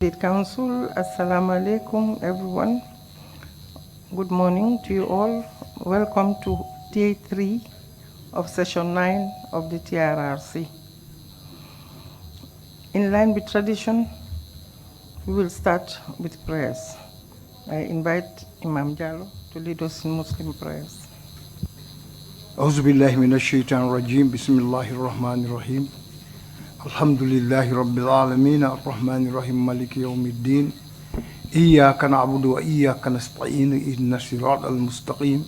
State Council, Assalamu alaikum everyone. Good morning to you all. Welcome to day 3 of session 9 of the TRRC. In line with tradition, we will start with prayers. I invite Imam Jallo to lead us in Muslim prayers. أعوذ بالله من الشيطان الرجيم بسم الله الرحمن الرحيم الحمد لله رب العالمين الرحمن الرحيم مالك يوم الدين إياك نعبد وإياك نستعين إهدنا الصراط المستقيم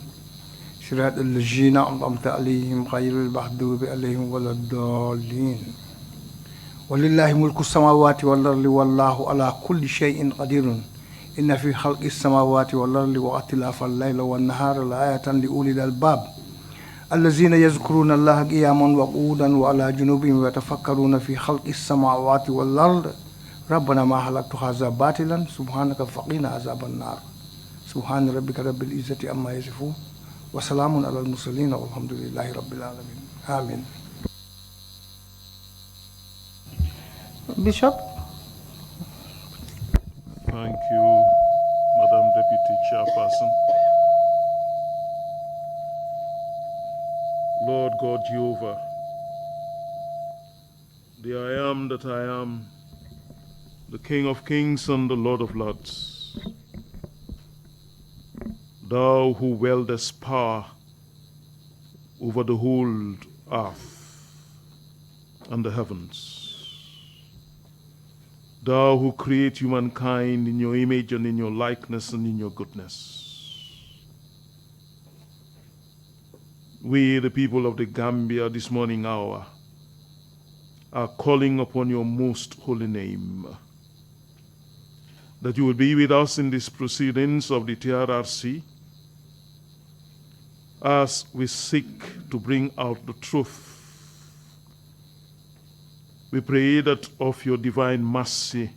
صراط الذين أنعمت عليهم غير المغضوب عليهم ولا الضالين ولله ملك السماوات والأرض والله على كل شيء قدير إن في خلق السماوات والأرض واختلاف الليل والنهار لآيات لأولي الألباب الذين يذكرون الله قياما وقعودا وعلى جنوبهم ويتفكرون في خلق السماوات والأرض ربنا ما خلقت هذا باطلا سبحانك فقنا عذاب النار سبحان ربك رب العزة عما يصفون وسلام على المرسلين والحمد لله رب العالمين آمين. Bishop. Thank you, Madam Deputy Chairperson. Lord God Jehovah, the I am that I am, the King of Kings and the Lord of Lords, thou who wieldest power over the whole earth and the heavens, thou who create humankind in your image and in your likeness and in your goodness. We, the people of the Gambia, this morning hour, are calling upon your most holy name, that you will be with us in these proceedings of the TRRC as we seek to bring out the truth. We pray that of your divine mercy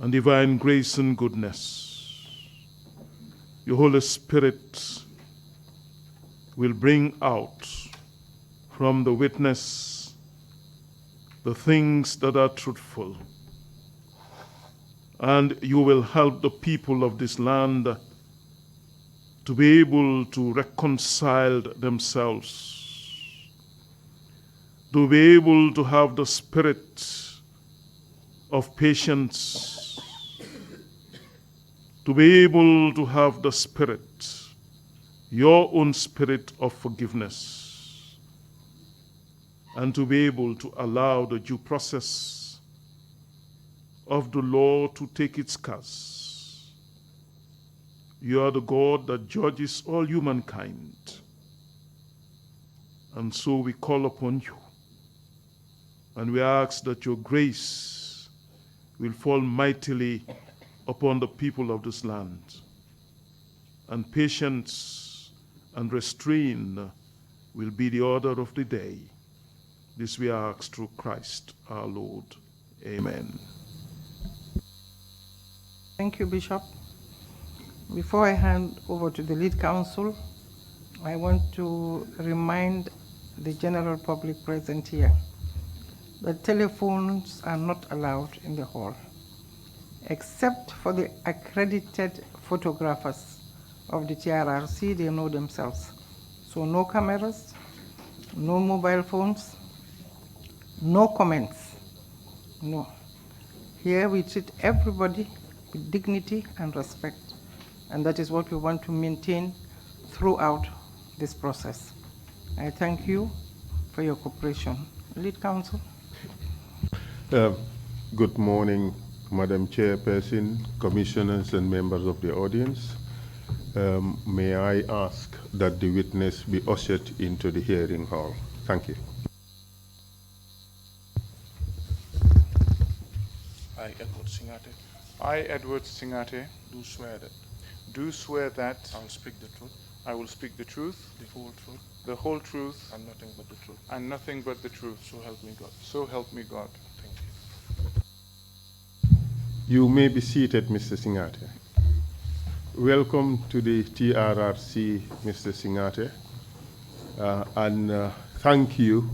and divine grace and goodness, your Holy Spirit will bring out from the witness the things that are truthful. And you will help the people of this land to be able to reconcile themselves, to be able to have the spirit of patience, to be able to have the spirit, your own spirit of forgiveness, and to be able to allow the due process of the law to take its course. You are the God that judges all humankind, and so we call upon you, and we ask that your grace will fall mightily upon the people of this land, and patience and restraint will be the order of the day. This we ask through Christ our Lord. Amen. Thank you, Bishop. Before I hand over to the lead counsel, I want to remind the general public present here that telephones are not allowed in the hall, except for the accredited photographers of the TRRC. They know themselves. So no cameras, no mobile phones, no comments, no. Here we treat everybody with dignity and respect, and that is what we want to maintain throughout this process. I thank you for your cooperation. Lead counsel. Good morning, Madam Chairperson, commissioners and members of the audience. May I ask that the witness be ushered into the hearing hall? Thank you. I, Edward Singhateh, I, Edward Singhateh, do swear that I will speak the truth, I will speak the truth, the whole truth, and nothing but the truth. and nothing but the truth. So help me God. So help me God. Thank you. You may be seated, Mr. Singhateh. Welcome to the TRRC, Mr. Singhateh, and thank you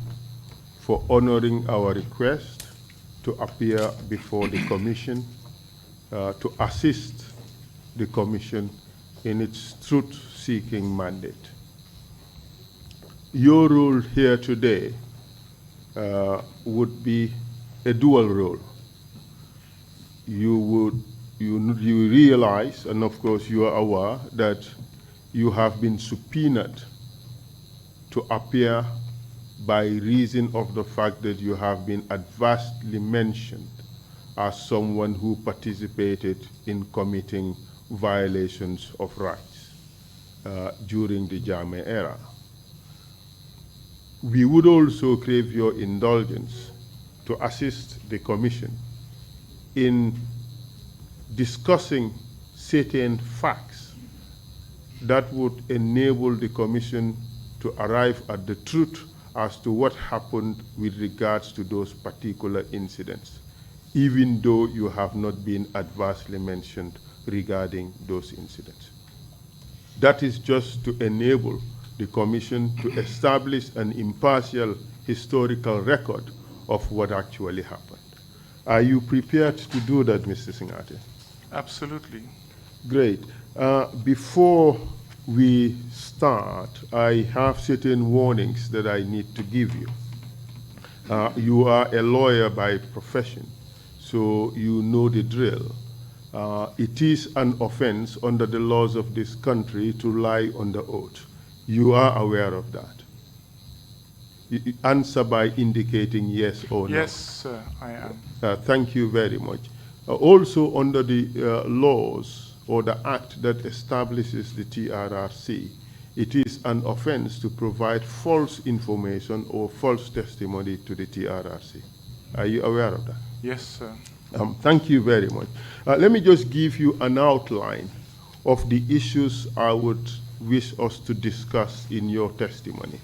for honoring our request to appear before the Commission to assist the Commission in its truth-seeking mandate. Your role here today would be a dual role. You realize, and of course you are aware, that you have been subpoenaed to appear by reason of the fact that you have been adversely mentioned as someone who participated in committing violations of rights during the Jammeh era. We would also crave your indulgence to assist the Commission in discussing certain facts that would enable the Commission to arrive at the truth as to what happened with regards to those particular incidents, even though you have not been adversely mentioned regarding those incidents. That is just to enable the Commission to establish an impartial historical record of what actually happened. Are you prepared to do that, Mr. Singhateh? Absolutely. Great. Before we start, I have certain warnings that I need to give you. You are a lawyer by profession, so you know the drill. It is an offense under the laws of this country to lie under oath. You are aware of that. Answer by indicating yes or no. Yes, sir, I am. Thank you very much. Also, under the laws or the act that establishes the TRRC, it is an offense to provide false information or false testimony to the TRRC. Are you aware of that? Yes, sir. Thank you very much. Let me just give you an outline of the issues I would wish us to discuss in your testimony.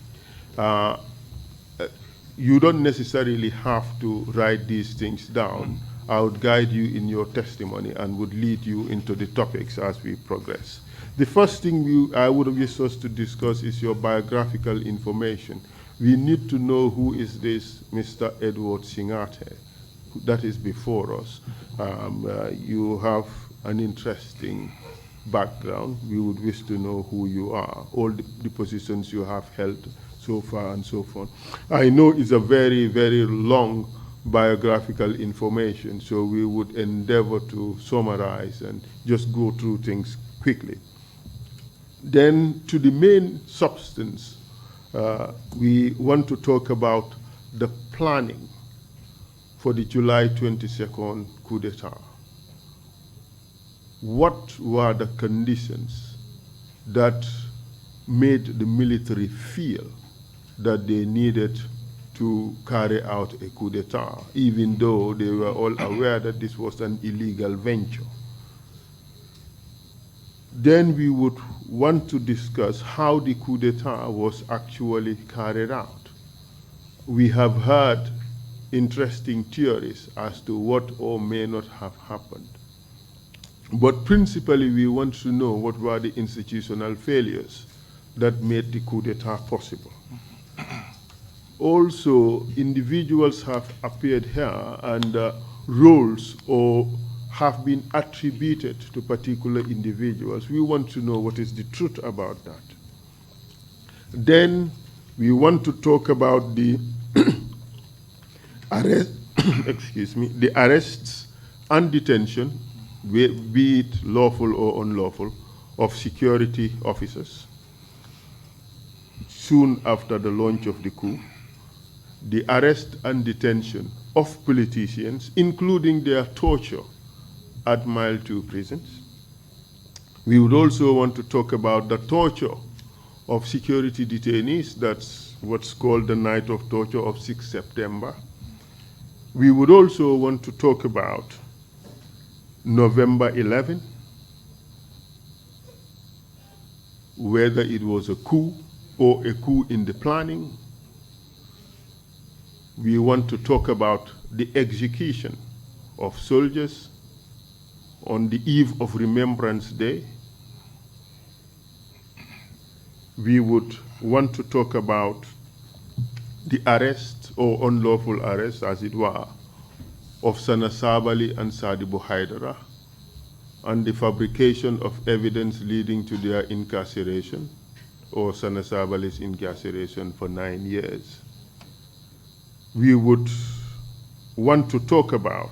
You don't necessarily have to write these things down. I would guide you in your testimony and would lead you into the topics as we progress. The first thing I would wish us to discuss is your biographical information. We need to know who is this Mr. Edward Singhateh that is before us. You have an interesting background. We would wish to know who you are, all the positions you have held so far and so forth. I know it's a very, very long biographical information, so we would endeavor to summarize and just go through things quickly. Then to the main substance, we want to talk about the planning for the July 22nd coup d'etat. What were the conditions that made the military feel that they needed to carry out a coup d'etat, even though they were all aware that this was an illegal venture? Then we would want to discuss how the coup d'etat was actually carried out. We have heard interesting theories as to what or may not have happened. But principally, we want to know what were the institutional failures that made the coup d'etat possible. Also, individuals have appeared here and roles or have been attributed to particular individuals. We want to know what is the truth about that. Then we want to talk about the arrest, the arrests and detention, be it lawful or unlawful, of security officers soon after the launch of the coup, the arrest and detention of politicians, including their torture at Mile 2 prisons. We would also want to talk about the torture of security detainees. That's what's called the night of torture of 6 September. We would also want to talk about November 11, whether it was a coup or a coup in the planning. We want to talk about the execution of soldiers on the eve of Remembrance Day. We would want to talk about the arrest or unlawful arrest, as it were, of Sana Sabali and Sadibu Haidara and the fabrication of evidence leading to their incarceration, or Sana Sabali's incarceration for 9 years. We would want to talk about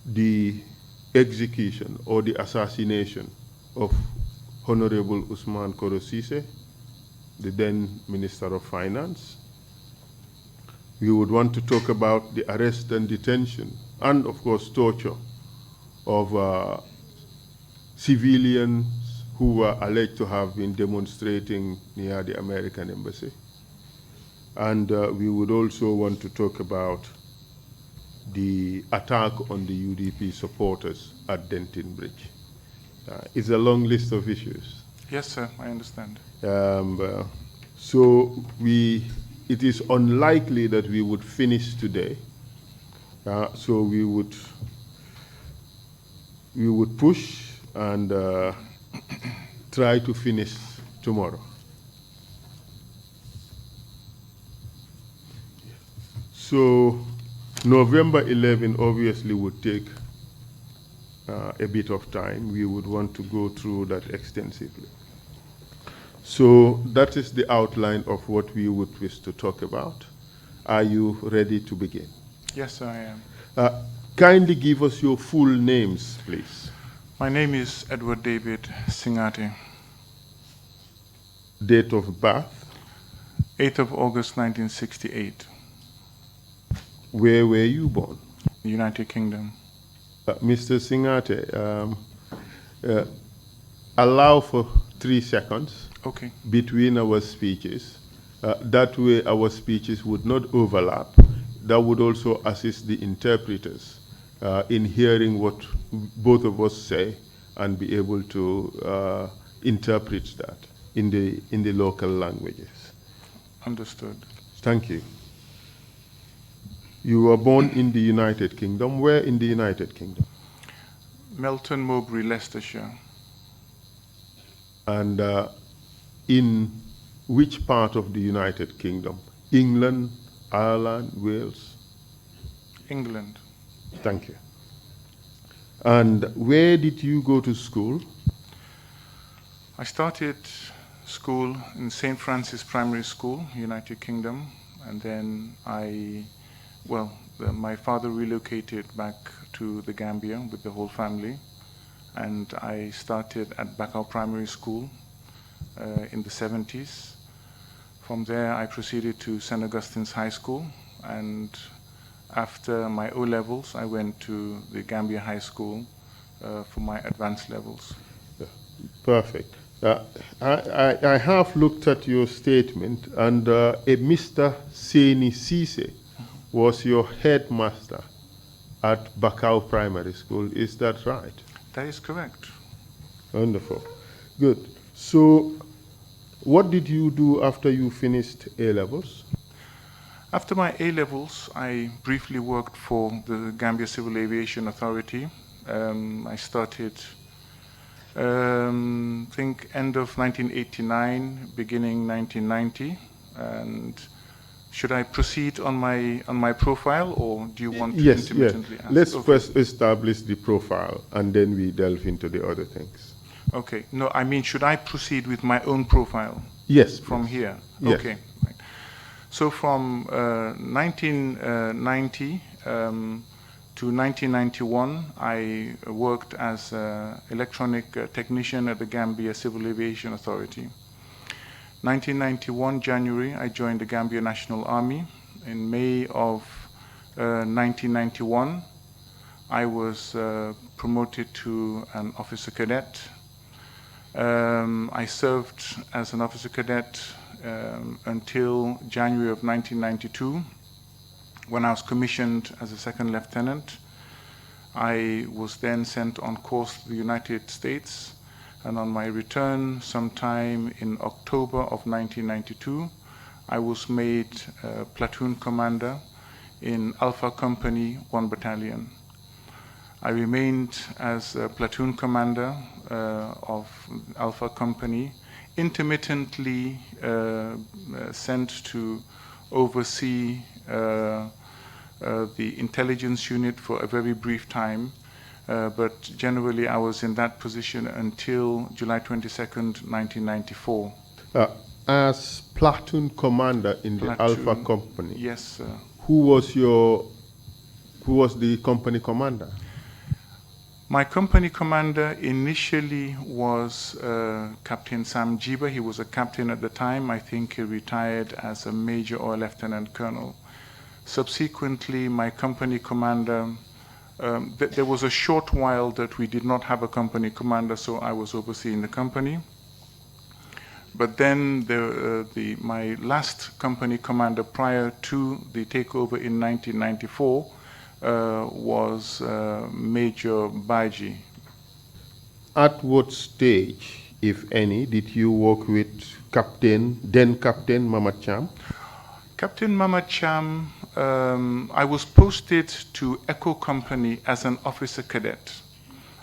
the execution or the assassination of Honorable Usman Koro Sise, the then Minister of Finance. We would want to talk about the arrest and detention and, of course, torture of civilians who were alleged to have been demonstrating near the American embassy. And we would also want to talk about the attack on the UDP supporters at Denton Bridge. It's a long list of issues. Yes, sir, I understand. So it is unlikely that we would finish today. So we would push and try to finish tomorrow. So November 11 obviously would take a bit of time. We would want to go through that extensively. So that is the outline of what we would wish to talk about. Are you ready to begin? Yes, sir, I am. Kindly give us your full names, please. My name is Edward David Singhateh. Date of birth? 8th of August, 1968. Where were you born? The United Kingdom. Mr. Singhateh, allow for 3 seconds Okay. between our speeches. That way our speeches would not overlap. That would also assist the interpreters in hearing what both of us say and be able to interpret that in the local languages. Understood. Thank you. You were born in the United Kingdom. Where in the United Kingdom? Melton Mowbray, Leicestershire. And in which part of the United Kingdom? England, Ireland, Wales? England. Thank you. And where did you go to school? I started school in St. Francis Primary School, United Kingdom, and then my father relocated back to the Gambia with the whole family, and I started at Bakau Primary School in the 70s. From there, I proceeded to St. Augustine's High School, and after my O-levels, I went to the Gambia High School for my advanced levels. Perfect. I have looked at your statement, and a Mr. Seni Sise was your headmaster at Bakau Primary School. Is that right? That is correct. Wonderful. Good. So what did you do after you finished A-levels? After my A-levels, I briefly worked for the Gambia Civil Aviation Authority. I started, I think, end of 1989, beginning 1990. And should I proceed on my profile, or do you want to intermittently ask? Let's first establish the profile, and then we delve into the other things. Okay. No, I mean, should I proceed with my own profile? Yes. From here? Yes. Okay. Right. So from 1990 to 1991, I worked as an electronic technician at the Gambia Civil Aviation Authority. 1991, January, I joined the Gambia National Army. In May of 1991, I was promoted to an officer cadet. I served as an officer cadet until January of 1992, when I was commissioned as a second lieutenant. I was then sent on course to the United States, and on my return sometime in October of 1992, I was made platoon commander in Alpha Company 1 Battalion. I remained as a platoon commander of Alpha Company, intermittently sent to oversee the intelligence unit for a very brief time but generally I was in that position until July 22nd, 1994. As platoon commander in the Alpha Platoon. Company, Yes, sir. who was the company commander? My company commander initially was Captain Sam Jiba. He was a captain at the time. I think he retired as a major or lieutenant colonel. Subsequently, my company commander, there was a short while that we did not have a company commander, so I was overseeing the company. But then my last company commander prior to the takeover in 1994 was Major Baji. At what stage, if any, did you work with then Captain Mamad Cham? Captain Mamad Cham, I was posted to Echo Company as an officer cadet.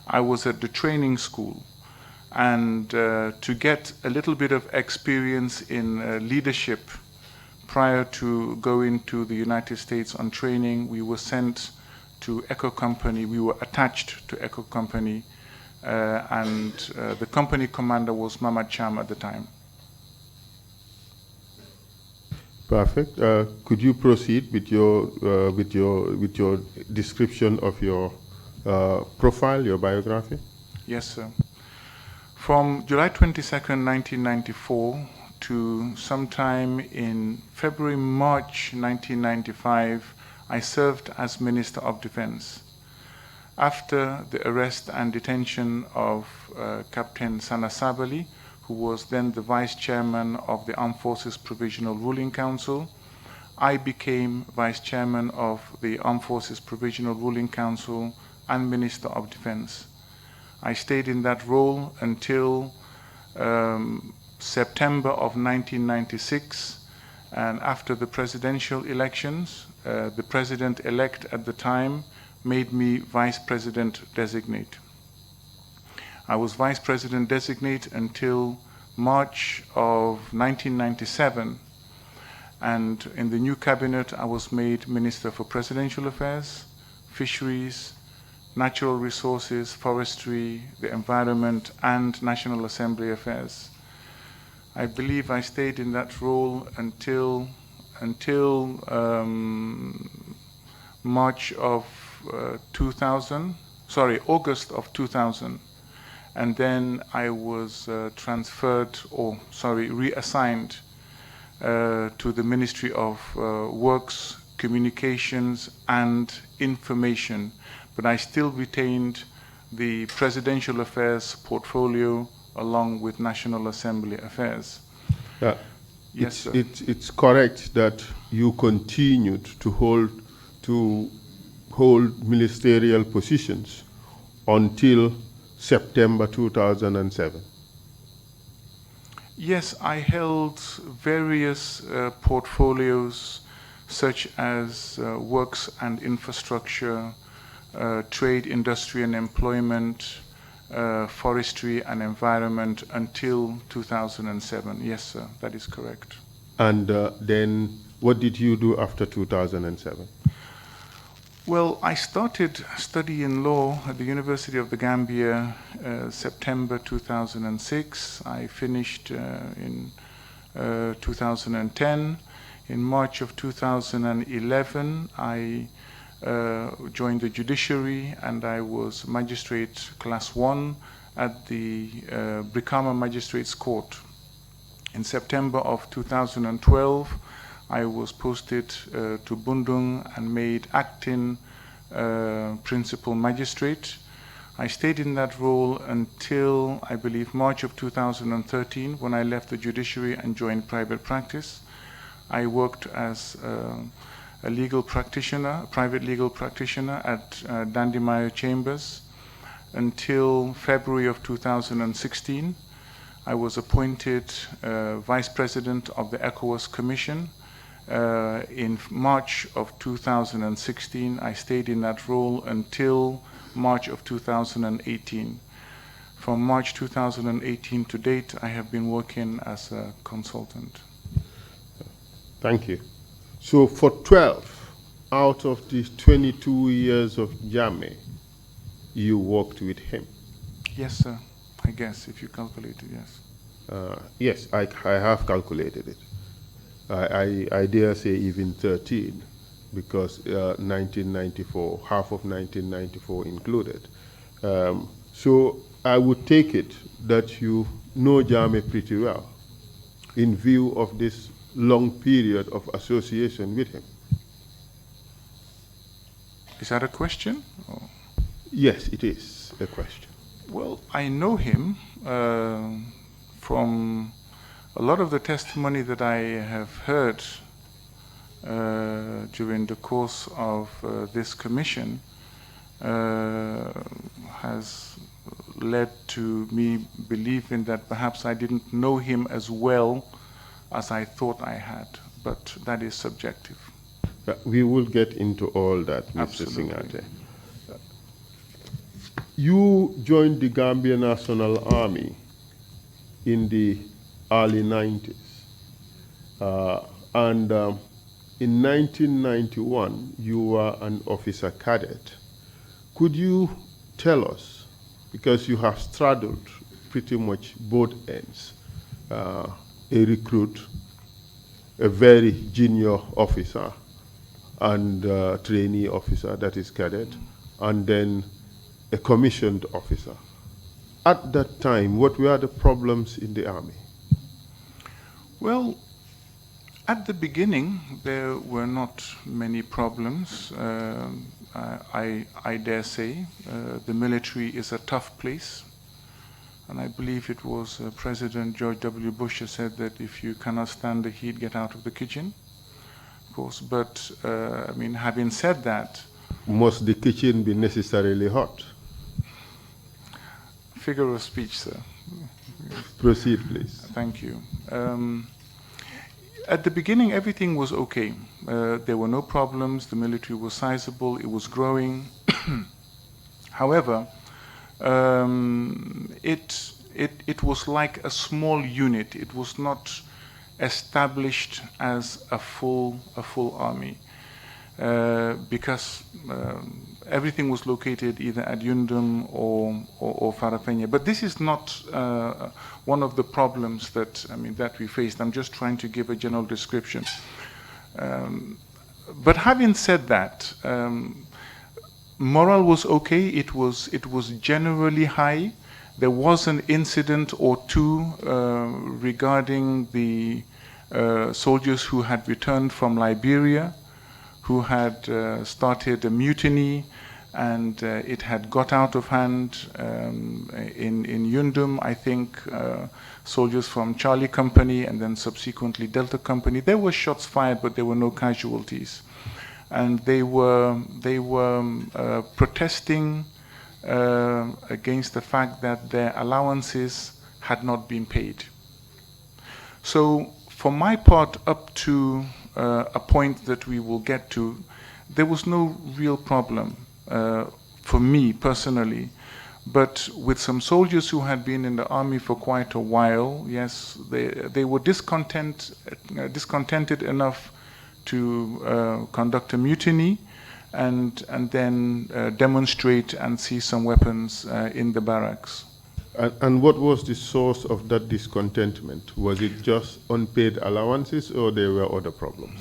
I was at the training school. And to get a little bit of experience in leadership prior to going to the United States on training, we were sent to Echo Company. We were attached to Echo Company, and the company commander was Mamad Cham at the time. Perfect. Could you proceed with your description of your profile, your biography? Yes, sir. From July 22nd, 1994 to sometime in February, March 1995, I served as Minister of Defense. After the arrest and detention of Captain Sana Sabali, who was then the Vice Chairman of the Armed Forces Provisional Ruling Council, I became Vice Chairman of the Armed Forces Provisional Ruling Council and Minister of Defense. I stayed in that role until September of 1996, and after the presidential elections, the president-elect at the time made me Vice President Designate. I was Vice President Designate until March of 1997, and in the new cabinet I was made Minister for Presidential Affairs, Fisheries, Natural Resources, Forestry, the Environment, and National Assembly Affairs. I believe I stayed in that role until August of 2000. And then I was reassigned to the Ministry of Works, Communications, and Information. But I still retained the Presidential Affairs portfolio along with National Assembly Affairs. Yes, sir. It's correct that you continued to hold ministerial positions until September 2007. Yes, I held various portfolios such as works and infrastructure, trade, industry and employment, forestry and environment until 2007. Yes, sir, that is correct. And then what did you do after 2007? Well, I started studying law at the University of the Gambia September 2006. I finished in 2010. In March of 2011, I joined the judiciary and I was magistrate class 1 at the Brikama Magistrates Court. In September of 2012, I was posted to Bundung and made acting principal magistrate. I stayed in that role until, I believe, March of 2013 when I left the judiciary and joined private practice. I worked as a legal practitioner, a private legal practitioner at Dandimayo Chambers until February of 2016. I was appointed Vice President of the ECOWAS Commission. In March of 2016, I stayed in that role until March of 2018. From March 2018 to date, I have been working as a consultant. Thank you. So for 12 out of these 22 years of Jammeh, you worked with him. Yes, sir. I guess, if you calculate it, yes. Yes, I have calculated it. I dare say even 13, because 1994, half of 1994 included. So I would take it that you know Jame pretty well in view of this long period of association with him. Is that a question? Or? Yes, it is a question. Well, I know him from a lot of the testimony that I have heard during the course of this commission has led to me believing that perhaps I didn't know him as well as I thought I had, but that is subjective. We will get into all that, Mr. Absolutely. Singhateh. You joined the Gambia National Army in the early 90s. In 1991, you were an officer cadet. Could you tell us, because you have straddled pretty much both ends, a recruit, a very junior officer, and trainee officer, that is cadet, and then a commissioned officer. At that time, what were the problems in the army? Well, at the beginning, there were not many problems. I dare say the military is a tough place. And I believe it was President George W. Bush who said that if you cannot stand the heat, get out of the kitchen. Of course, but I mean, having said that, must the kitchen be necessarily hot? Figure of speech, sir. Proceed, please. Thank you. At the beginning, everything was okay. There were no problems. The military was sizable. It was growing. However, it was like a small unit. It was not established as a full army because everything was located either at Yundum or Farafenni. But this is not one of the problems that we faced. I'm just trying to give a general description. But having said that, morale was okay. It was generally high. There was an incident or two regarding the soldiers who had returned from Liberia, who had started a mutiny, and it had got out of hand in Yundum. I think soldiers from Charlie Company and then subsequently Delta Company. There were shots fired, but there were no casualties, and they were protesting against the fact that their allowances had not been paid. So for my part, up to a point that we will get to, there was no real problem for me personally. But with some soldiers who had been in the army for quite a while, yes, they were discontented enough to conduct a mutiny and then demonstrate and see some weapons in the barracks. And what was the source of that discontentment? Was it just unpaid allowances, or there were other problems?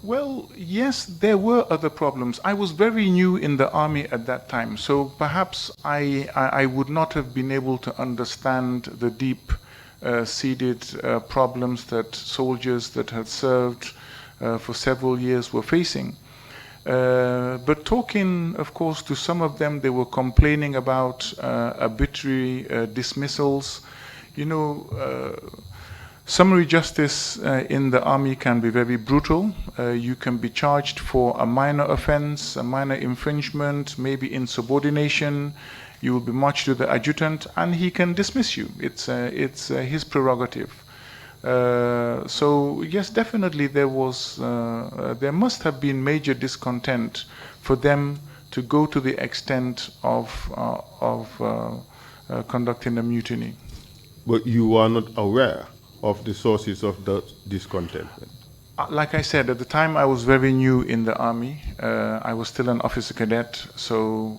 Well, yes, there were other problems. I was very new in the army at that time, so perhaps I would not have been able to understand the deep-seated problems that soldiers that had served for several years were facing. But talking, of course, to some of them, they were complaining about arbitrary dismissals. You know, summary justice in the army can be very brutal. You can be charged for a minor offense, a minor infringement, maybe insubordination. You will be marched to the adjutant, and he can dismiss you. It's his prerogative. So yes, definitely there must have been major discontent for them to go to the extent of conducting a mutiny. But you are not aware of the sources of that discontentment? Like I said, at the time I was very new in the army. I was still an officer cadet, so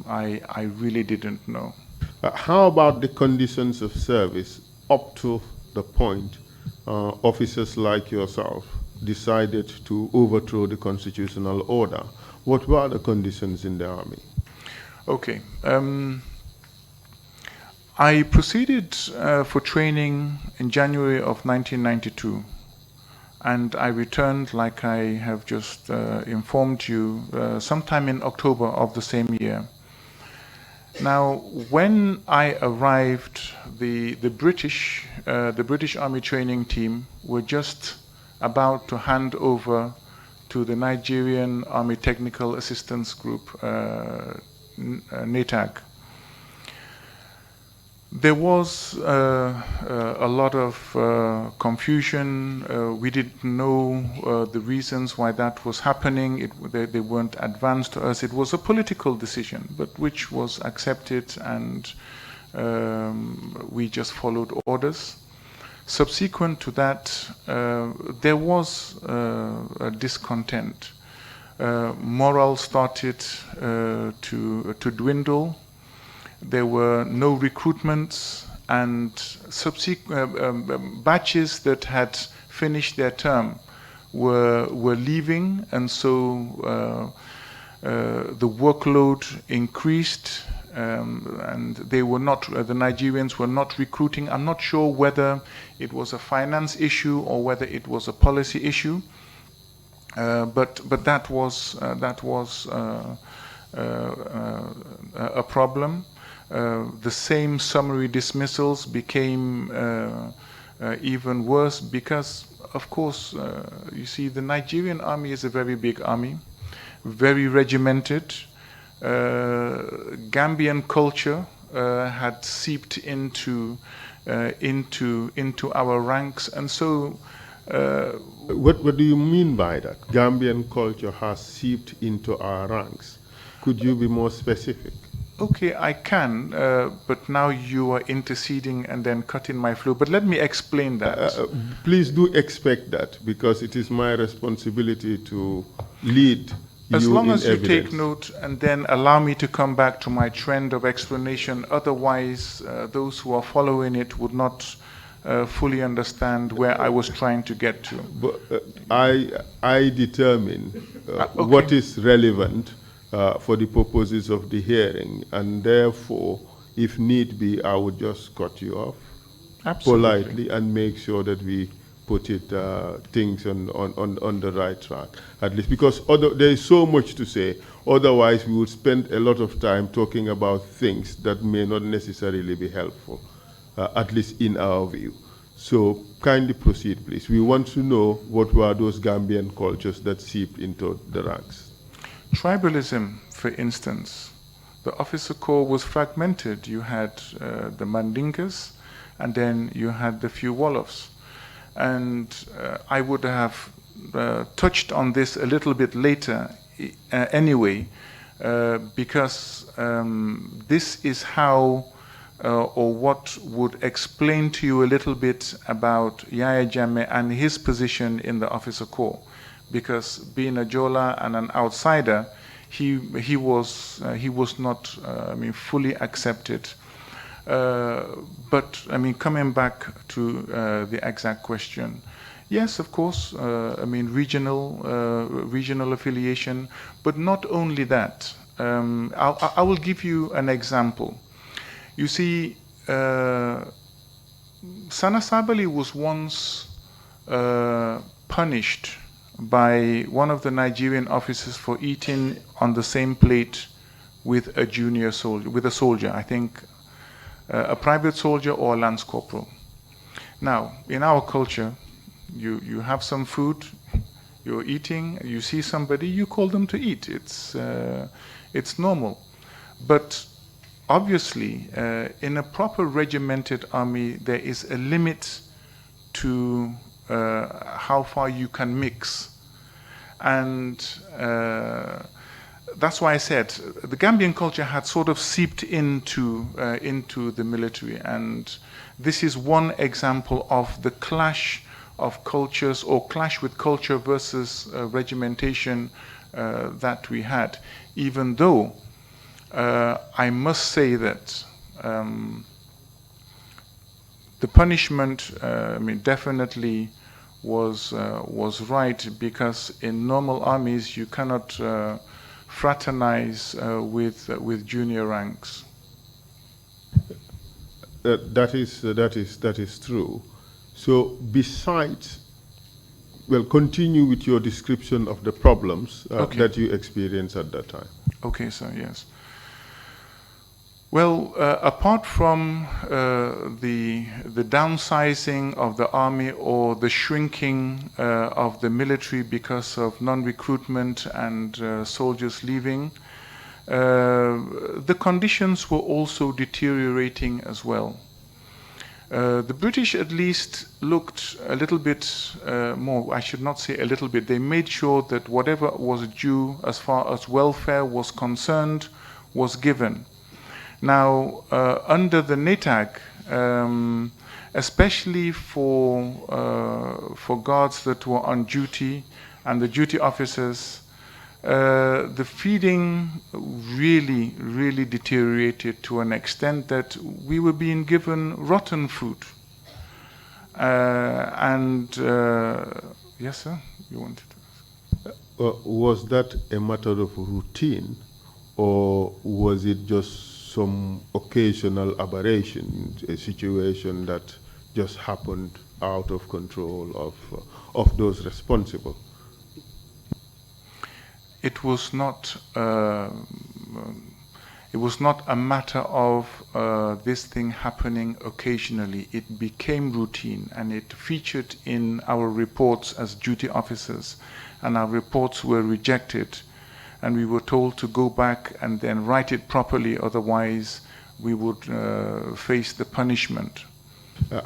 I really didn't know. How about the conditions of service up to the point officers like yourself decided to overthrow the constitutional order? What were the conditions in the army? Okay. I proceeded for training in January of 1992, and I returned, like I have just informed you, sometime in October of the same year. Now, when I arrived, the British Army training team were just about to hand over to the Nigerian Army Technical Assistance Group, NATAG. There was a lot of confusion. We didn't know the reasons why that was happening. They weren't advanced to us. It was a political decision, but which was accepted, and we just followed orders. Subsequent to that, there was a discontent. Morale started to dwindle. There were no recruitments, and subsequent batches that had finished their term were leaving, and so the workload increased, and they were not. The Nigerians were not recruiting. I'm not sure whether it was a finance issue or whether it was a policy issue, but that was a problem. The same summary dismissals became even worse because, of course, you see, the Nigerian army is a very big army, very regimented. Gambian culture had seeped into our ranks, and so. What do you mean by that? Gambian culture has seeped into our ranks. Could you be more specific? Okay, I can, but now you are interceding and then cutting my flow. But let me explain that. Please do expect that, because it is my responsibility to lead as you long in as you evidence. take note and then allow me to come back to my trend of explanation. Otherwise, those who are following it would not fully understand where I was trying to get to. But I determine Okay. what is relevant for the purposes of the hearing, and therefore, if need be, I would just cut you off politely and make sure that we put it things on the right track, at least, because there is so much to say. Otherwise, we would spend a lot of time talking about things that may not necessarily be helpful, at least in our view. So kindly proceed, please. We want to know what were those Gambian cultures that seeped into the ranks. Tribalism, for instance. The officer corps was fragmented. You had the Mandinkas, and then you had the few Wolofs. And I would have touched on this a little bit later anyway, because this is how or what would explain to you a little bit about Yaya Jammeh and his position in the officer corps. Because being a Jola and an outsider, he was not fully accepted. But coming back to the exact question, yes, of course, regional affiliation, but not only that. I will give you an example. You see, Sana Sabali was once punished by one of the Nigerian officers for eating on the same plate with a junior soldier, with a soldier, I think a private soldier or a lance corporal. Now, in our culture, you have some food, you're eating, you see somebody, you call them to eat. It's normal. But obviously, in a proper regimented army, there is a limit to how far you can mix. And that's why I said the Gambian culture had sort of seeped into the military. And this is one example of the clash of cultures or clash with culture versus regimentation that we had. Even though I must say that the punishment, definitely was right, because in normal armies you cannot fraternize with junior ranks. That is true. So besides, well, continue with your description of the problems Okay. that you experienced at that time. Okay, sir, yes. Well, apart from the downsizing of the army or the shrinking of the military because of non-recruitment and soldiers leaving, the conditions were also deteriorating as well. The British at least looked a little bit more, I should not say a little bit, they made sure that whatever was due as far as welfare was concerned was given. Now, under the NATAG, especially for guards that were on duty and the duty officers, the feeding really deteriorated to an extent that we were being given rotten food. Yes, sir, you wanted to ask? Was that a matter of routine, or was it just some occasional aberration, a situation that just happened out of control of those responsible? It was not a matter of this thing happening occasionally. It became routine, and it featured in our reports as duty officers, and our reports were rejected, and we were told to go back and then write it properly, otherwise we would face the punishment.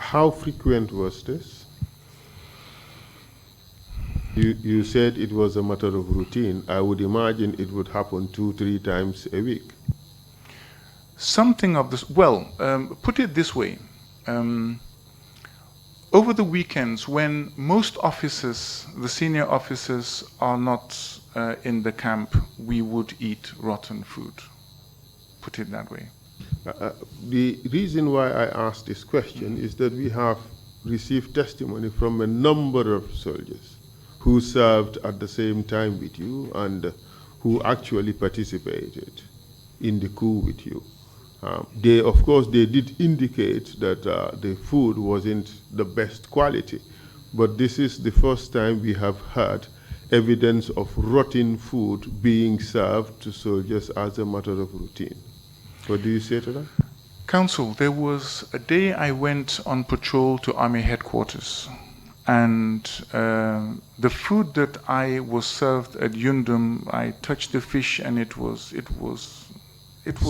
How frequent was this? You said it was a matter of routine. I would imagine it would happen 2-3 times a week. Something of this, well, put it this way. Over the weekends, when most officers, the senior officers, are not in the camp, we would eat rotten food. Put it that way. The reason why I asked this question is that we have received testimony from a number of soldiers who served at the same time with you and who actually participated in the coup with you. Of course, they did indicate that the food wasn't the best quality, but this is the first time we have heard evidence of rotten food being served to soldiers as a matter of routine. What do you say to that? Counsel, there was a day I went on patrol to Army headquarters, and the food that I was served at Yundum, I touched the fish and it was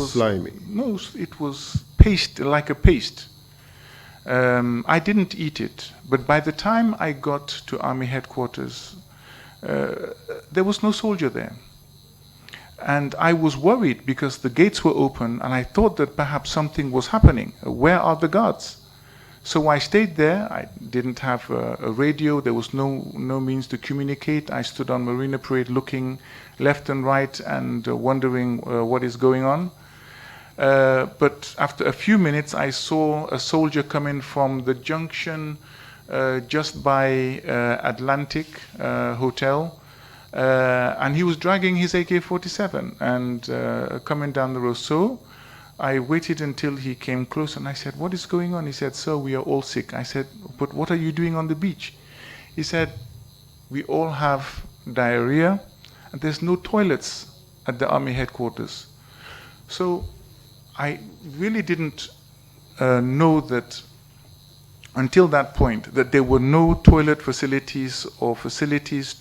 slimy. No, it was paste, like a paste. I didn't eat it, but by the time I got to Army headquarters, there was no soldier there. And I was worried because the gates were open and I thought that perhaps something was happening. Where are the guards? So I stayed there. I didn't have a radio. There was no means to communicate. I stood on Marina Parade looking left and right and wondering what is going on. But after a few minutes, I saw a soldier come in from the junction just by Atlantic Hotel. And he was dragging his AK-47 and coming down the road. So I waited until he came close and I said, "What is going on?" He said, "Sir, we are all sick." I said, "But what are you doing on the beach?" He said, "We all have diarrhea and there's no toilets at the Army headquarters." So I really didn't know that until that point, that there were no toilet facilities or facilities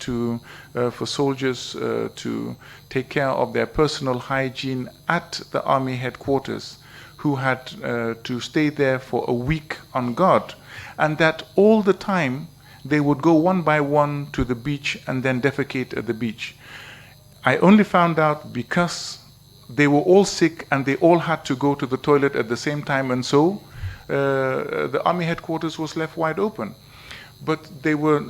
for soldiers to take care of their personal hygiene at the Army headquarters, who had to stay there for a week on guard, and that all the time they would go one by one to the beach and then defecate at the beach. I only found out because they were all sick and they all had to go to the toilet at the same time, and so the Army headquarters was left wide open. but they were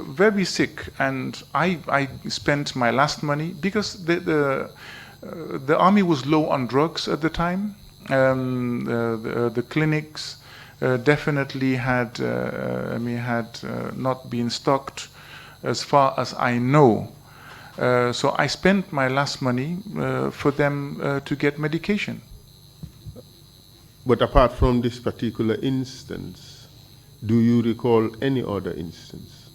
very sick, and I spent my last money because the army was low on drugs at the time. The clinics definitely had not been stocked as far as I know. So I spent my last money for them to get medication. But apart from this particular instance, do you recall any other instance?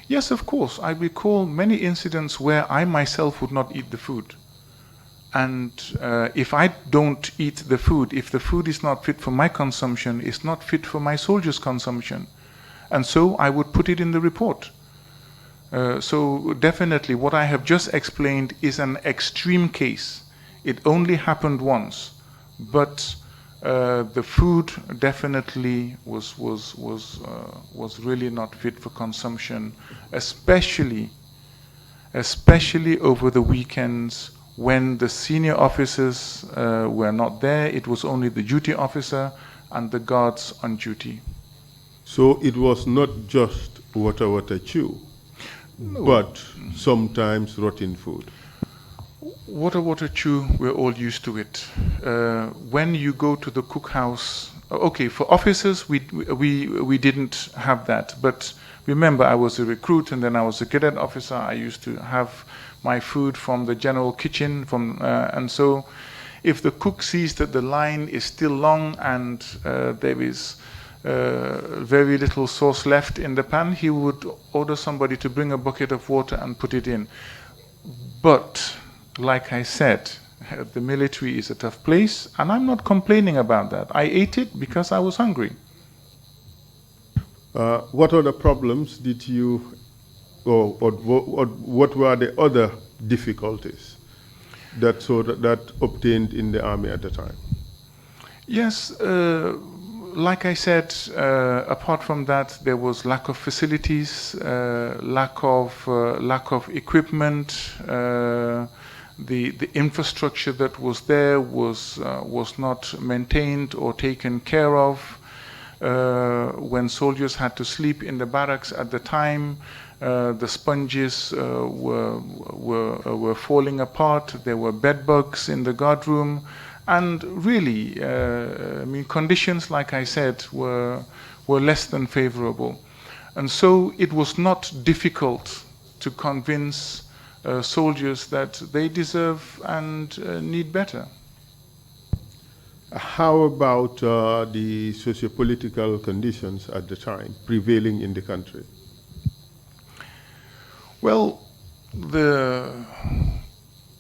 Yes, of course. I recall many incidents where I myself would not eat the food. And if I don't eat the food, if the food is not fit for my consumption, it's not fit for my soldiers' consumption. And so I would put it in the report. So definitely what I have just explained is an extreme case. It only happened once. But the food definitely was really not fit for consumption, especially over the weekends when the senior officers were not there. It was only the duty officer and the guards on duty. So it was not just wata chew, but sometimes rotten food. Water chew, we're all used to it. When you go to the cookhouse, okay, for officers we didn't have that. But remember, I was a recruit and then I was a cadet officer. I used to have my food from the general kitchen, and so if the cook sees that the line is still long and there is very little sauce left in the pan, he would order somebody to bring a bucket of water and put it in. But like I said, the military is a tough place, and I'm not complaining about that. I ate it because I was hungry. What other problems did you, or what were the other difficulties that obtained in the army at the time? Yes, like I said, apart from that, there was lack of facilities, lack of equipment. The infrastructure that was there was not maintained or taken care of. When soldiers had to sleep in the barracks at the time, the sponges were falling apart. There were bed bugs in the guard room, and really, conditions, like I said, were less than favorable. And so it was not difficult to convince soldiers that they deserve and need better. How about the socio-political conditions at the time prevailing in the country? Well,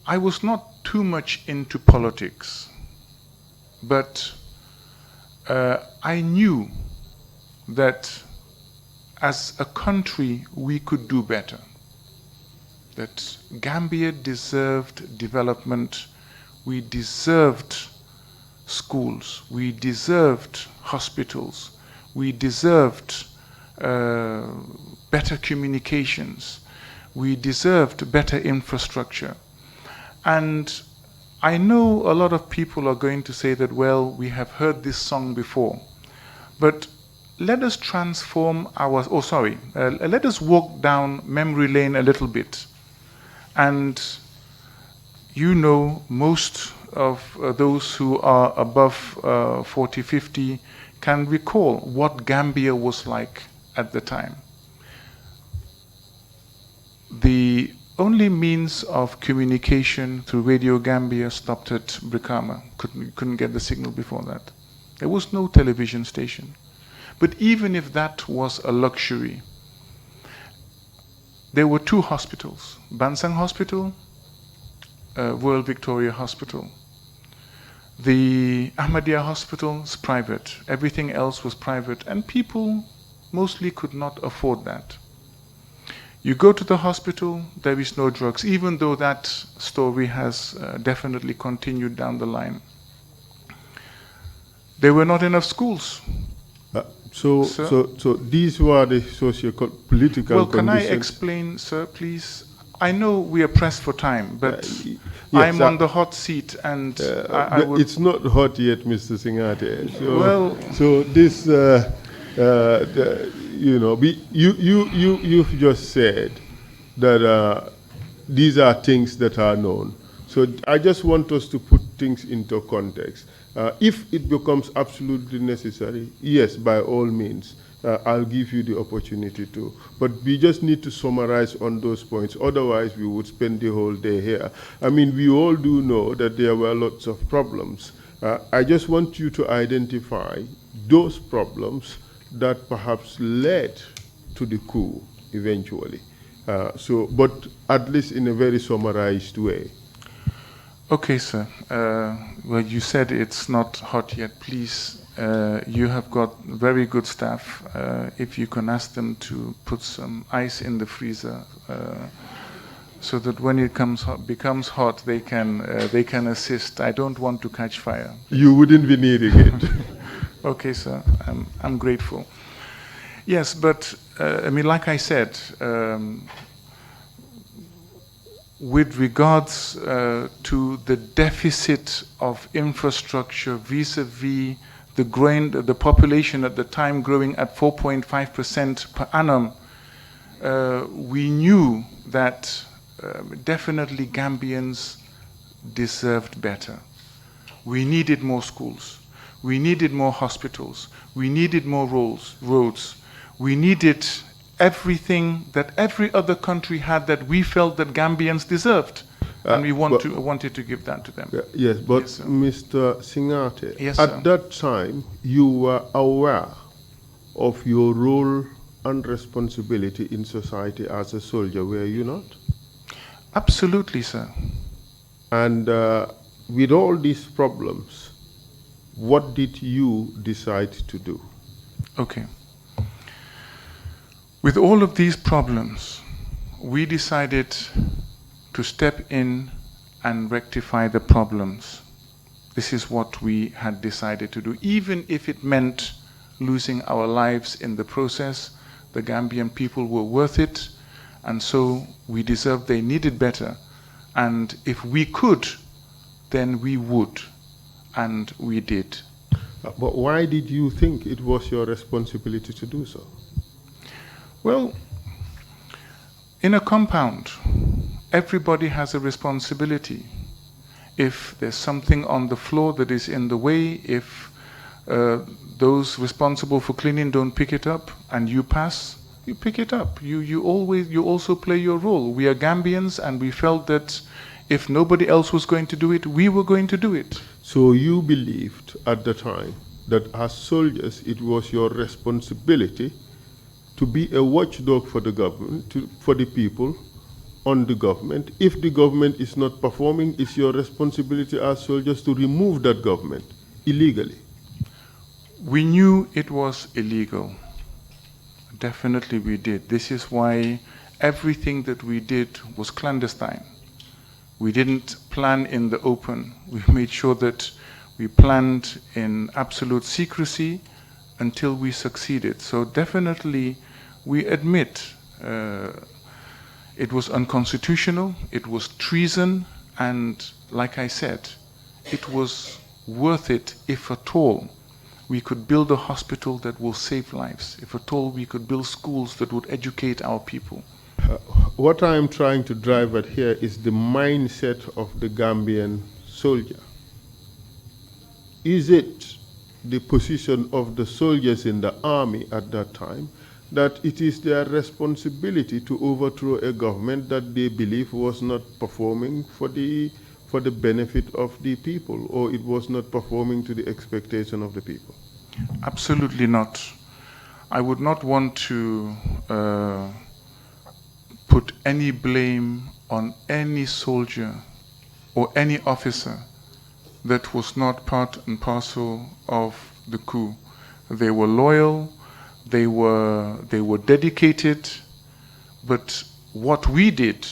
I was not too much into politics, but I knew that as a country we could do better. That Gambia deserved development, we deserved schools, we deserved hospitals, we deserved better communications, we deserved better infrastructure. And I know a lot of people are going to say that, well, we have heard this song before, but let us transform let us walk down memory lane a little bit. And you know, most of those who are above 40, 50 can recall what Gambia was like at the time. The only means of communication through Radio Gambia stopped at Brikama. Couldn't get the signal before that. There was no television station. But even if that was a luxury, there were two hospitals, Bansang Hospital, Royal Victoria Hospital. The Ahmadiyya Hospital is private. Everything else was private, and people mostly could not afford that. You go to the hospital, there is no drugs, even though that story has definitely continued down the line. There were not enough schools. So these were the socio-political conditions. Well, can I explain, sir, please? I know we are pressed for time, but yes, I'm on the hot seat, and I would... It's not hot yet, Mr. Singhateh. Well... So this... You've just said that these are things that are known. So I just want us to put things into context. If it becomes absolutely necessary, yes, by all means, I'll give you the opportunity to. But we just need to summarize on those points. Otherwise, we would spend the whole day here. I mean, we all do know that there were lots of problems. I just want you to identify those problems that perhaps led to the coup eventually. But at least in a very summarized way. Okay, sir. Well, you said it's not hot yet. Please, you have got very good staff. If you can ask them to put some ice in the freezer, so that when it becomes hot, they can assist. I don't want to catch fire. You wouldn't be needing it. Okay, sir. I'm grateful. Yes, but I mean, like I said. With regards to the deficit of infrastructure vis-a-vis the population at the time growing at 4.5% per annum, we knew that definitely Gambians deserved better. We needed more schools. We needed more hospitals. We needed more roads. We needed everything that every other country had that we felt that Gambians deserved. And we wanted to give that to them. Yes, but yes, Mr. Singhateh, yes, at that time, you were aware of your role and responsibility in society as a soldier, were you not? Absolutely, sir. And with all these problems, what did you decide to do? Okay. With all of these problems, we decided to step in and rectify the problems. This is what we had decided to do. Even if it meant losing our lives in the process, the Gambian people were worth it, and so we deserved, they needed better. And if we could, then we would, and we did. But why did you think it was your responsibility to do so? Well, in a compound, everybody has a responsibility. If there's something on the floor that is in the way, if those responsible for cleaning don't pick it up and you pass, you pick it up. You also play your role. We are Gambians and we felt that if nobody else was going to do it, we were going to do it. So you believed at the time that as soldiers it was your responsibility to be a watchdog for the government, for the people, on the government. If the government is not performing, it's your responsibility as soldiers to remove that government illegally. We knew it was illegal. Definitely we did. This is why everything that we did was clandestine. We didn't plan in the open. We made sure that we planned in absolute secrecy until we succeeded. So definitely we admit it was unconstitutional, it was treason, and like I said, it was worth it if at all we could build a hospital that will save lives, if at all we could build schools that would educate our people. What I am trying to drive at here is the mindset of the Gambian soldier. Is it the position of the soldiers in the army at that time that it is their responsibility to overthrow a government that they believe was not performing for the benefit of the people, or it was not performing to the expectation of the people? Absolutely not. I would not want to put any blame on any soldier or any officer that was not part and parcel of the coup. They were loyal, they were dedicated, but what we did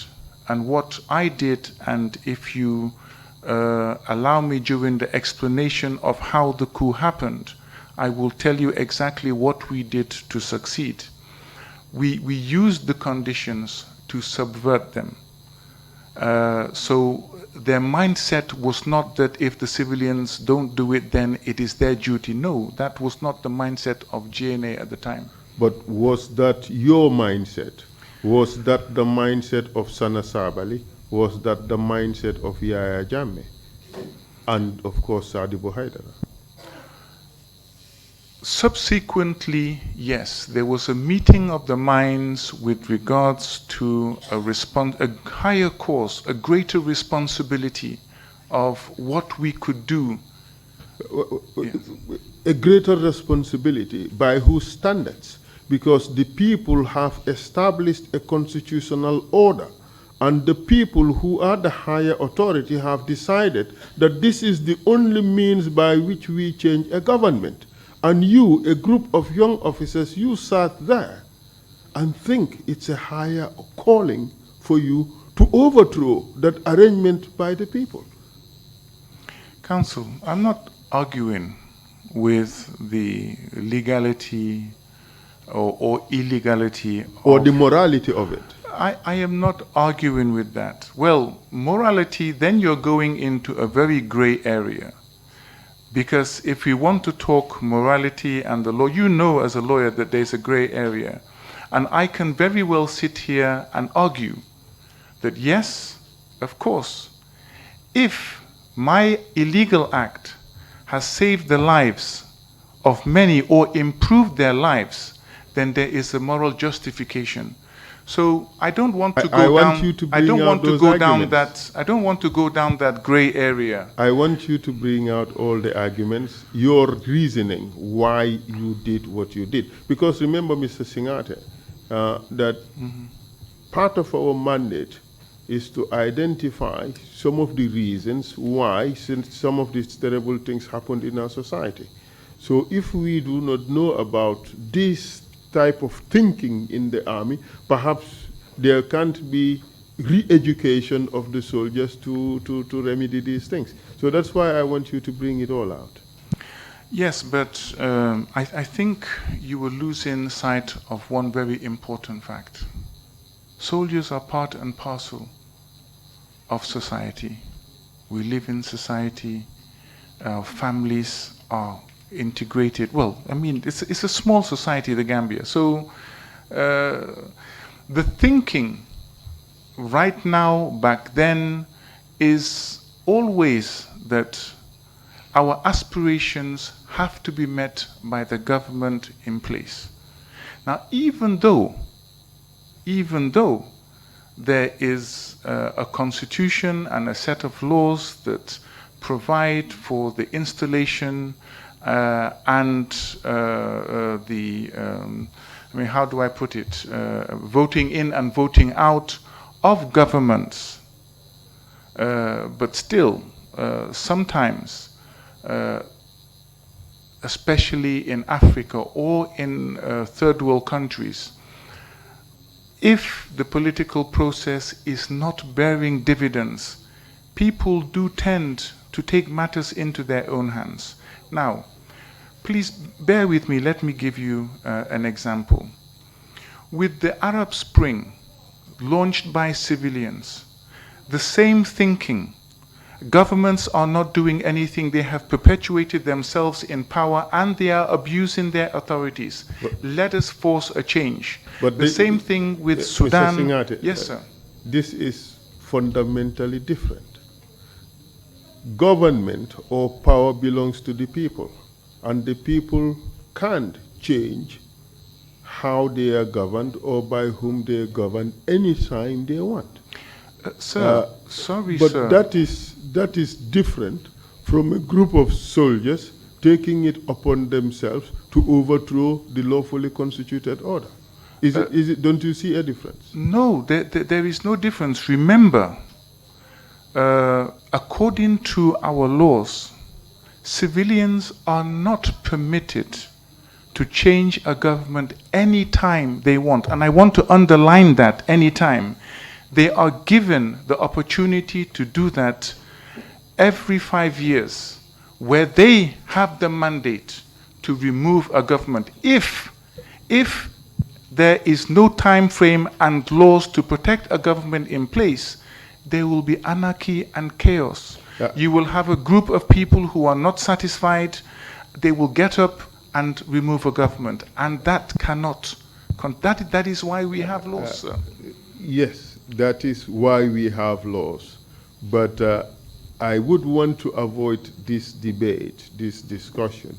and what I did, and if you allow me during the explanation of how the coup happened, I will tell you exactly what we did to succeed. We used the conditions to subvert them. So their mindset was not that if the civilians don't do it, then it is their duty. No, that was not the mindset of GNA at the time. But was that your mindset? Was that the mindset of Sana Sabali? Was that the mindset of Yaya Jammeh? And of course, Sadibou Haidara? Subsequently, yes, there was a meeting of the minds with regards to a higher cause, a greater responsibility of what we could do. Yes. A greater responsibility by whose standards? Because the people have established a constitutional order, and the people who are the higher authority have decided that this is the only means by which we change a government. And you, a group of young officers, you sat there and think it's a higher calling for you to overthrow that arrangement by the people. Counsel, I'm not arguing with the legality or illegality or the morality of it. I am not arguing with that. Well, morality, then you're going into a very gray area. Because if we want to talk morality and the law, you know as a lawyer that there's a gray area. And I can very well sit here and argue that yes, of course, if my illegal act has saved the lives of many or improved their lives, then there is a moral justification. So I don't want to go down. I don't want to go down that. I don't want to go down that gray area. I want you to bring out all the arguments, your reasoning why you did what you did. Because remember, Mr. Singhateh, that part of our mandate is to identify some of the reasons why some of these terrible things happened in our society. So if we do not know about this type of thinking in the army, perhaps there can't be re-education of the soldiers to remedy these things. So that's why I want you to bring it all out. Yes, but I think you were losing sight of one very important fact. Soldiers are part and parcel of society. We live in society. Our families are integrated. Well, I mean, it's a small society, the Gambia. So the thinking right now, back then, is always that our aspirations have to be met by the government in place. Now, even though there is a constitution and a set of laws that provide for the installation and I mean, how do I put it? Voting in and voting out of governments. But still, sometimes, especially in Africa or in third world countries, if the political process is not bearing dividends, people do tend to take matters into their own hands. Now, please bear with me. Let me give you an example. With the Arab Spring, launched by civilians, the same thinking. Governments are not doing anything. They have perpetuated themselves in power and they are abusing their authorities. Let us force a change. But the same thing with Sudan. Mr. Singhateh, yes, sir. This is fundamentally different. Government or power belongs to the people, and the people can't change how they are governed or by whom they are governed anytime they want. Sir, sorry, but sir. But that is different from a group of soldiers taking it upon themselves to overthrow the lawfully constituted order. Is it? Don't you see a difference? No, there is no difference. Remember, according to our laws, civilians are not permitted to change a government anytime they want. And I want to underline that, anytime. They are given the opportunity to do that every 5 years, where they have the mandate to remove a government. If there is no time frame and laws to protect a government in place, there will be anarchy and chaos. Yeah. You will have a group of people who are not satisfied. They will get up and remove a government, and that cannot. That is why we have laws, sir. Yes, that is why we have laws. But I would want to avoid this debate, this discussion,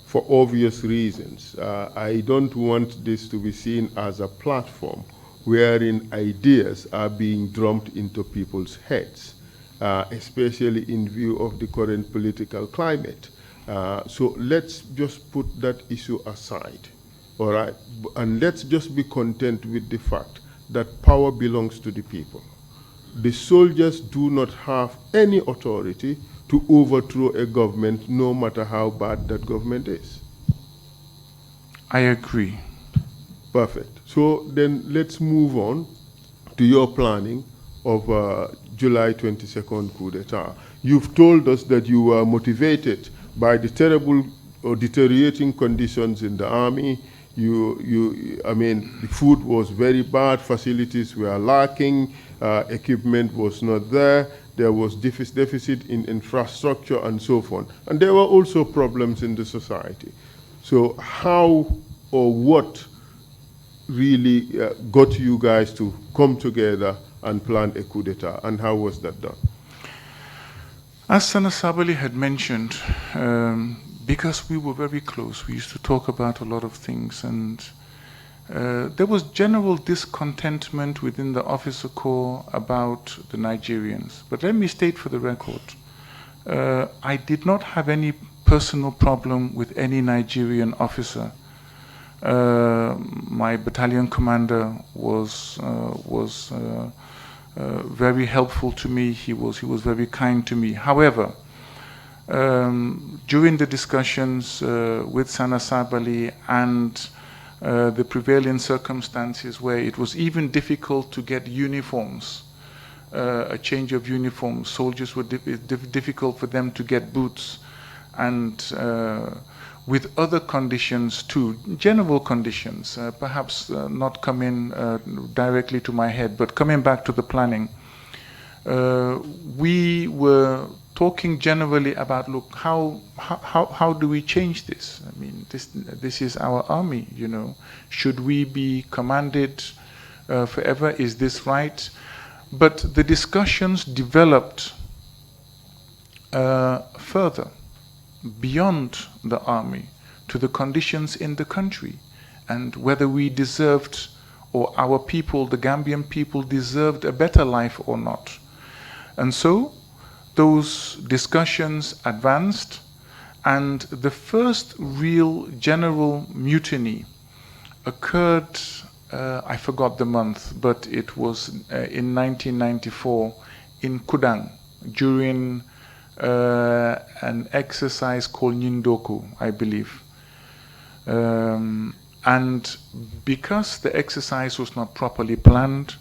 for obvious reasons. I don't want this to be seen as a platform wherein ideas are being drummed into people's heads, especially in view of the current political climate. So let's just put that issue aside, all right? And let's just be content with the fact that power belongs to the people. The soldiers do not have any authority to overthrow a government, no matter how bad that government is. I agree. Perfect. So then let's move on to your planning of July 22nd coup d'etat. You've told us that you were motivated by the terrible or deteriorating conditions in the army. I mean, the food was very bad, facilities were lacking, equipment was not there, there was deficit in infrastructure and so forth. And there were also problems in the society. So how or what really got you guys to come together and plan a coup d'etat, and how was that done? As Sana Sabali had mentioned, because we were very close, we used to talk about a lot of things, and there was general discontentment within the officer corps about the Nigerians. But let me state for the record, I did not have any personal problem with any Nigerian officer. My battalion commander was very helpful to me. He was very kind to me. However, during the discussions with Sana Sabali and the prevailing circumstances where it was even difficult to get uniforms, a change of uniforms, soldiers were difficult for them to get boots, and with other conditions too, general conditions, perhaps not coming directly to my head, but coming back to the planning. We were talking generally about, look, how do we change this? I mean, this is our army, you know. Should we be commanded forever? Is this right? But the discussions developed further, beyond the army, to the conditions in the country, and whether we deserved, or our people, the Gambian people, deserved a better life or not. And so those discussions advanced, and the first real general mutiny occurred, I forgot the month, but it was in 1994 in Kudang, during an exercise called Nindoku, I believe. And because the exercise was not properly planned,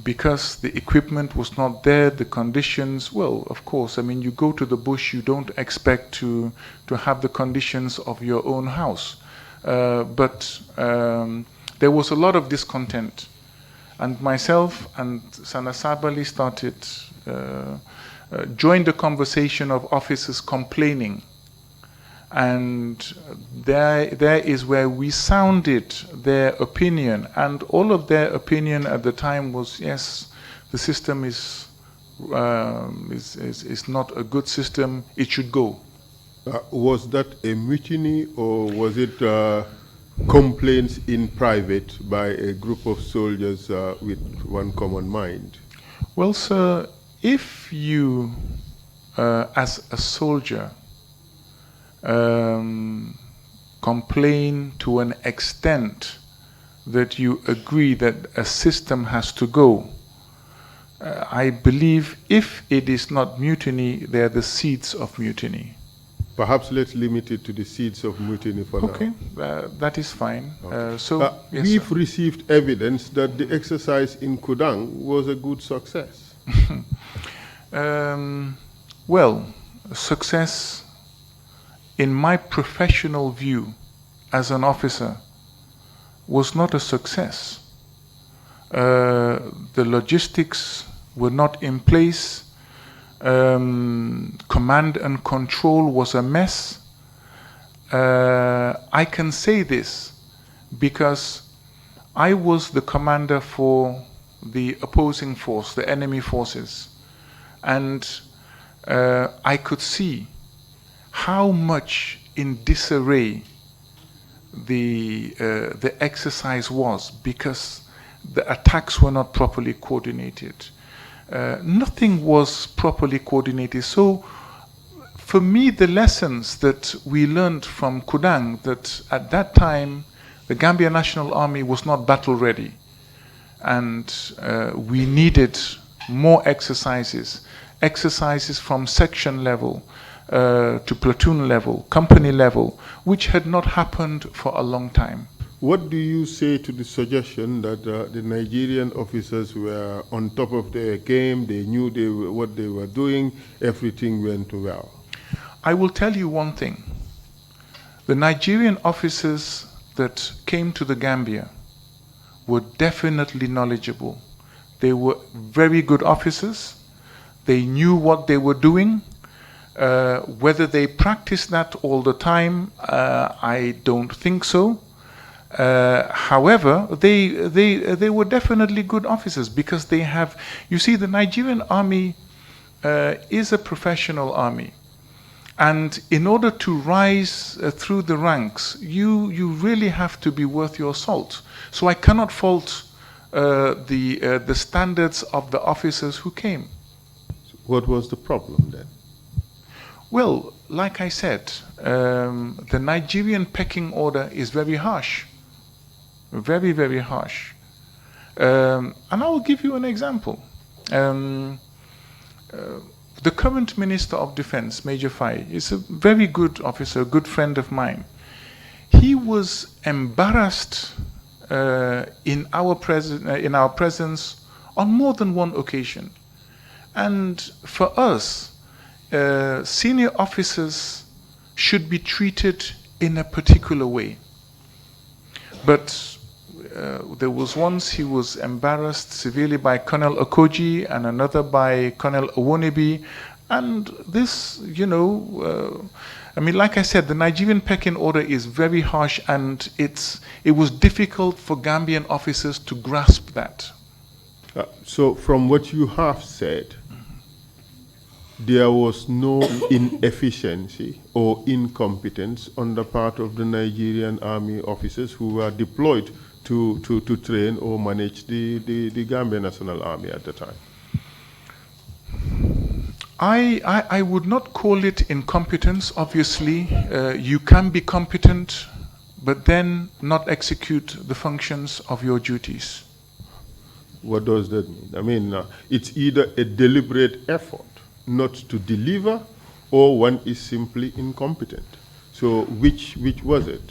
because the equipment was not there, the conditions, well, of course, I mean, you go to the bush, you don't expect to have the conditions of your own house. But there was a lot of discontent. And myself and Sana Sabali started, joined the conversation of officers complaining. And there is where we sounded their opinion, and all of their opinion at the time was, yes, the system is not a good system, it should go. Was that a mutiny, or was it complaints in private by a group of soldiers with one common mind? Well, sir, if you, as a soldier, complain to an extent that you agree that a system has to go, I believe if it is not mutiny, they are the seeds of mutiny. Perhaps let's limit it to the seeds of mutiny for now. Okay, that is fine. Okay. Yes, we've sir. received evidence that the exercise in Kudang was a good success. Well, success, in my professional view as an officer, was not a success. The logistics were not in place. Command and control was a mess. I can say this because I was the commander for the opposing force, the enemy forces, and I could see how much in disarray the exercise was because the attacks were not properly coordinated. Nothing was properly coordinated. So for me, the lessons that we learned from Kudang, that at that time the Gambia National Army was not battle ready, and we needed more exercises from section level to platoon level, company level, which had not happened for a long time. What do you say to the suggestion that the Nigerian officers were on top of their game, they knew what they were doing, everything went well? I will tell you one thing. The Nigerian officers that came to the Gambia were definitely knowledgeable. They were very good officers. They knew what they were doing. Whether they practiced that all the time, I don't think so. However, they were definitely good officers because they have, you see, the Nigerian army is a professional army. And in order to rise through the ranks, you really have to be worth your salt. So I cannot fault the standards of the officers who came. What was the problem then? Well, like I said, the Nigerian pecking order is very harsh. Very, very harsh. And I will give you an example. The current Minister of Defense, Major Fai, is a very good officer, a good friend of mine. He was embarrassed in our presence on more than one occasion. And for us, senior officers should be treated in a particular way. But there was once he was embarrassed severely by Colonel Okoji and another by Colonel Owonibi. And this, you know, I mean, like I said, the Nigerian pecking order is very harsh, and it was difficult for Gambian officers to grasp that. So from what you have said, there was no inefficiency or incompetence on the part of the Nigerian army officers who were deployed to train or manage the Gambia National Army at the time. I would not call it incompetence. Obviously, you can be competent, but then not execute the functions of your duties. What does that mean? I mean, it's either a deliberate effort not to deliver, or one is simply incompetent. So which was it?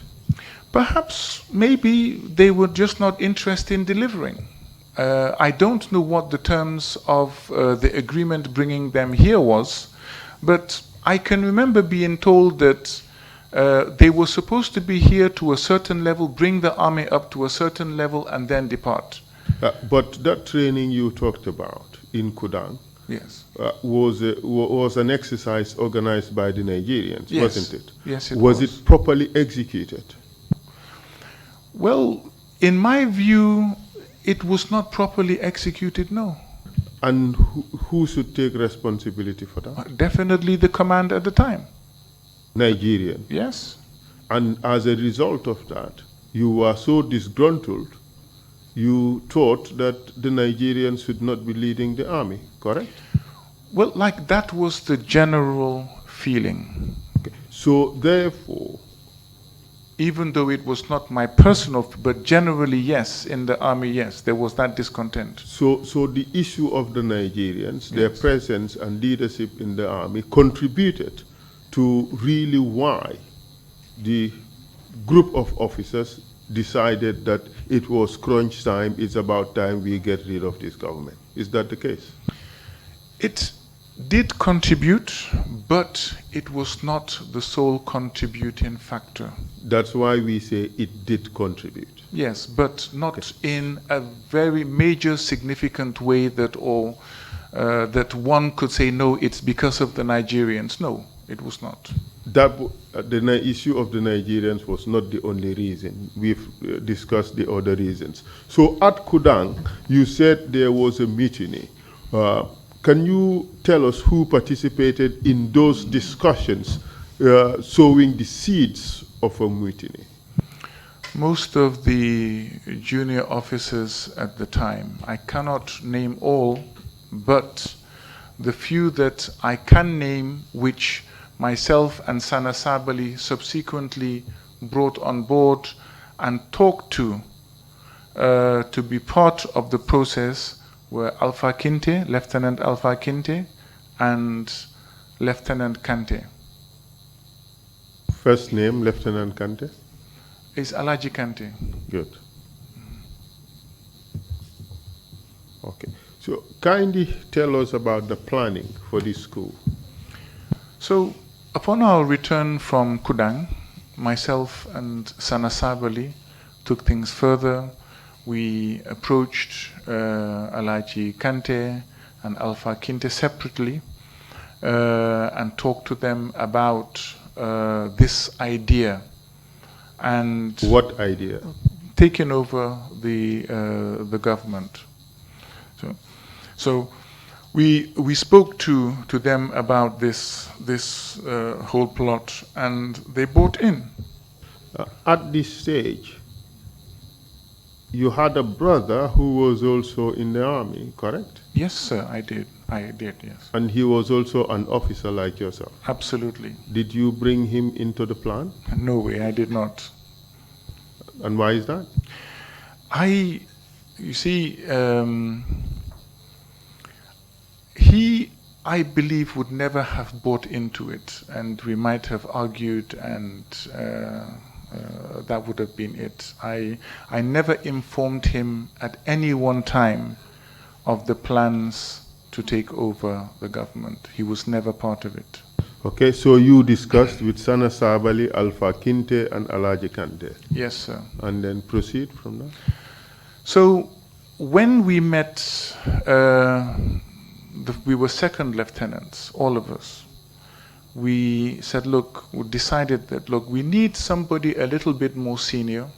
Perhaps maybe they were just not interested in delivering. I don't know what the terms of the agreement bringing them here was, but I can remember being told that they were supposed to be here to a certain level, bring the army up to a certain level, and then depart. But that training you talked about in Kudang, yes, was an exercise organized by the Nigerians, yes, wasn't it? Yes, it was. Was it properly executed? Well, in my view, it was not properly executed, no. And who should take responsibility for that? Definitely the command at the time. Nigerian? Yes. And as a result of that, you were so disgruntled, you thought that the Nigerians should not be leading the army, correct? Well, like that was the general feeling. Okay. So therefore, even though it was not my personal, but generally, yes, in the army, yes, there was that discontent. So the issue of the Nigerians, their yes, presence and leadership in the army contributed to really why the group of officers decided that it was crunch time, it's about time we get rid of this government. Is that the case? did contribute, but it was not the sole contributing factor. That's why we say it did contribute. Yes, but not in a very major, significant way that that one could say, no, it's because of the Nigerians. No, it was not. The issue of the Nigerians was not the only reason. We've discussed the other reasons. So at Kudang, you said there was a mutiny. Can you tell us who participated in those discussions, sowing the seeds of a mutiny? Most of the junior officers at the time, I cannot name all, but the few that I can name, which myself and Sana Sabali subsequently brought on board and talked to be part of the process, were Alpha Kinte, Lieutenant Alpha Kinte, and Lieutenant Kante. First name, Lieutenant Kante? Is Alaji Kante. Good. Okay. So kindly tell us about the planning for this school. So upon our return from Kudang, myself and Sana Sabali took things further. We approached Alaji Kante and Alpha Kinte separately and talked to them about this idea. And what idea? Taking over the government. So we spoke to them about this whole plot, and they bought in. At this stage, you had a brother who was also in the army, correct? Yes, sir, I did. Yes. And he was also an officer like yourself? Absolutely. Did you bring him into the plan? No way, I did not. And why is that? You see, he, I believe, would never have bought into it, and we might have argued, and that would have been it. I never informed him at any one time of the plans to take over the government. He was never part of it. Okay, so you discussed with Sana Sabali, Alpha Kinte, and Alaji Kante. Yes, sir. And then proceed from there. So when we met, we were second lieutenants, all of us. We said, look, we decided that, look, we need somebody a little bit more senior